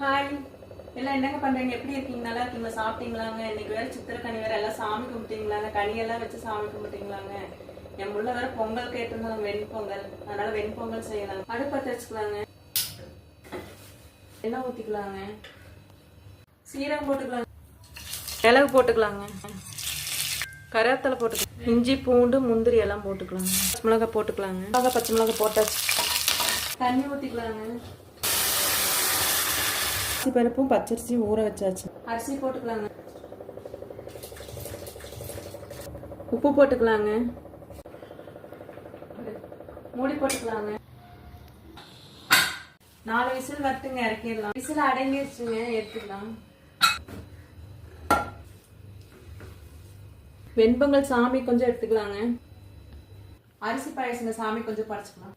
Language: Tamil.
ஹாய், எல்லாம் என்னங்க பண்றீங்க? எப்படி இருக்கீங்க? நல்லா இருக்கீங்களா? சாப்பிட்டீங்களாங்க? இன்னைக்கு வேற சித்திரை கனி வேற, எல்லாம் சாமி கும்பிட்டீங்களாங்க? கனியெல்லாம் வச்சு சாமி கும்பிட்டீங்களாங்க? என் முள்ள வேற பொங்கல் கேட்டிருந்தாங்க, வெண்பொங்கல். அதனால வெண்பொங்கல் செய்யலாம். அடுப்பத்தை வச்சுக்கலாங்க, எண்ணெய் ஊத்திக்கலாங்க, சீரகம் போட்டுக்கலாங்க, மிளகு போட்டுக்கலாங்க, கருவேப்பிலை போட்டுக்கலாம், இஞ்சி பூண்டு முந்திரி எல்லாம் போட்டுக்கலாங்க, பச்சை மிளகாய் போட்டுக்கலாங்க. பச்சை மிளகாய் போட்டாச்சு. தண்ணி ஊத்திக்கலாங்க. பருப்பும் பச்சரிசியும் ஊற வச்சாச்சு. அரிசி போட்டுக்கலாங்க, உப்பு போட்டுக்கலாங்க, மூடி போட்டுக்கலாங்க. 4 விசில் வரட்டுங்க, இறக்கிடலாம். விசில் அடங்கிடுச்சுங்க, எடுத்துக்கலாம். வெண்பொங்கல் சாமி கொஞ்சம் எடுத்துக்கலாங்க. அரிசி பாயசங்க சாமி கொஞ்சம் படைச்சுக்கலாம்.